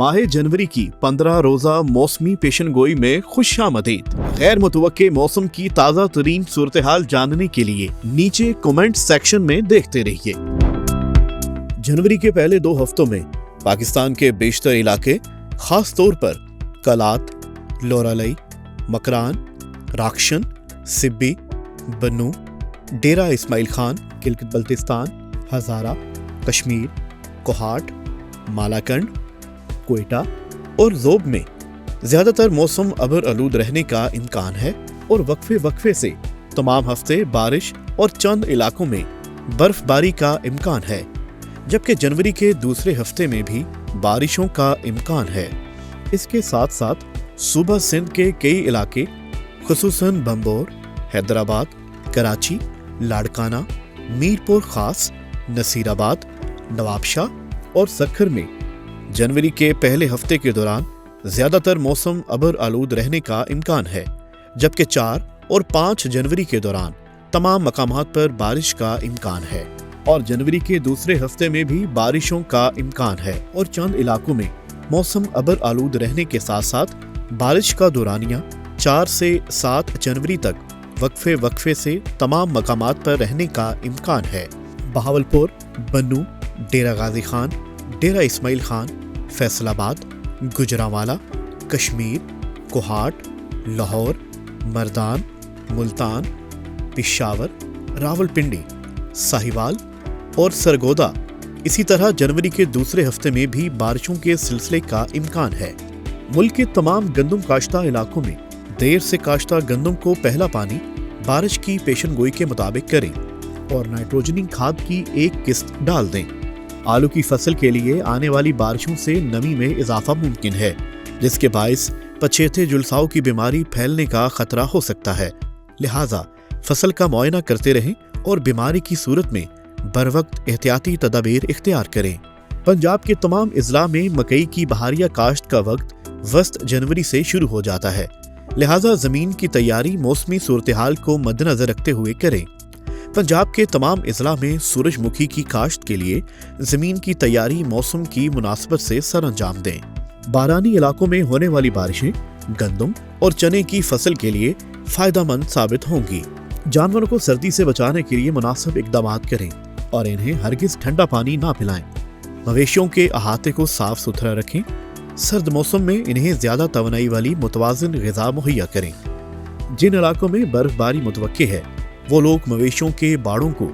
माह जनवरी की 15 रोजा मौसमी पेशन गोई में खुशामदीद। गैर मुतवक्के मौसम की ताज़ा तरीन सूरत हाल जानने के लिए नीचे कमेंट सेक्शन में देखते रहिए। जनवरी के पहले 2 हफ्तों में पाकिस्तान के बेशतर इलाके खास तौर पर कलात, लोरालई, मकरान, राक्शन, सिब्बी, बन्नू, डेरा इस्माइल खान, गिलगित बल्तिस्तान, हजारा, कश्मीर, कोहाट, मालाकंड, कोयटा और ज़ोब में ज्यादातर मौसम अबर आलूद रहने का इम्कान है और वक्फे से तमाम हफ्ते बारिश और चंद इलाकों में बर्फबारी का इम्कान है, जबकि जनवरी के दूसरे हफ्ते में भी बारिशों का इम्कान है। इसके साथ साथ सूबा सिंध के कई इलाके खुसूसन बम्बोर, हैदराबाद, कराची, लाड़काना, मीरपुर खास, नसीराबाद, नवाबशाह और सक्खर में जनवरी के पहले हफ्ते के दौरान ज्यादातर मौसम अबर आलूद रहने का इम्कान है, जबकि 4 और 5 जनवरी के दौरान तमाम मकामात पर बारिश का इम्कान है और जनवरी के दूसरे हफ्ते में भी बारिशों का इम्कान है और चंद इलाकों में मौसम अबर आलूद रहने के साथ साथ बारिश का दौरानिया 4 से 7 जनवरी तक वक्फे से तमाम मकामात पर रहने का इम्कान है। बहावलपुर, बन्नू, डेरा गाजी खान, डेरा इस्माइल खान, फैसलाबाद, गुजरांवाला, कश्मीर, कोहाट, लाहौर, मर्दान, मुल्तान, पिशावर, रावलपिंडी, साहिवाल और सरगोदा इसी तरह जनवरी के दूसरे हफ्ते में भी बारिशों के सिलसिले का इम्कान है। मुल्क के तमाम गंदम काश्ता इलाकों में देर से काश्ता गंदम को पहला पानी बारिश की पेशन गोई के मुताबिक करें और नाइट्रोजनी खाद की एक किस्त डाल दें। आलू की फसल के लिए आने वाली बारिशों से नमी में इजाफा मुमकिन है, जिसके बायस पछेते जुलसाव की बीमारी फैलने का खतरा हो सकता है। लिहाजा फसल का मुआयना करते रहें और बीमारी की सूरत में बरवक्त एहतियाती तदाबीर इख्तियार करें। पंजाब के तमाम इजला में मकई की बहारिया काश्त का वक्त वस्त जनवरी से शुरू हो जाता है, लिहाजा जमीन की तैयारी मौसमी सूरत हाल को मद्देनजर रखते हुए करें। पंजाब के तमाम इजला में सूरजमुखी की काश्त के लिए जमीन की तैयारी मौसम की मुनासबत से सरअंजाम दें। बारानी इलाकों में होने वाली बारिशें गंदम और चने की फसल के लिए फायदेमंद साबित होंगी। जानवरों को सर्दी से बचाने के लिए मुनासिब इकदाम करें और इन्हें हरगिज ठंडा पानी ना पिलाएं। मवेशियों के अहाते को साफ सुथरा रखें। सर्द मौसम में इन्हें ज्यादा तवनाई वाली मुतवाज़िन ग़िज़ा मुहैया करें। जिन इलाकों में बर्फबारी मुतवक्के है वो लोग मवेशियों के बाड़ों को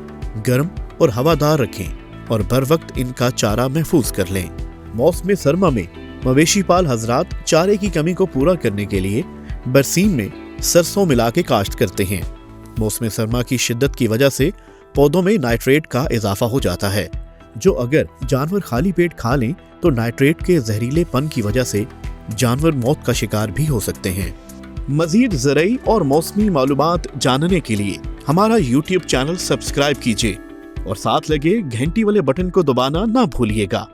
गर्म और हवादार रखें और बर वक्त इनका चारा महफूज कर लें। मौसम सरमा में मवेशी पाल हजरात चारे की कमी को पूरा करने के लिए बरसीम में सरसों मिला के काश्त करते हैं। मौसम सरमा की शिद्दत की वजह से पौधों में नाइट्रेट का इजाफा हो जाता है, जो अगर जानवर खाली पेट खा लें तो नाइट्रेट के जहरीलेपन की वजह से जानवर मौत का शिकार भी हो सकते हैं। मजीद ज़रई और मौसमी मालूमात जानने के लिए हमारा YouTube चैनल सब्सक्राइब कीजिए और साथ लगे घंटी वाले बटन को दबाना ना भूलिएगा।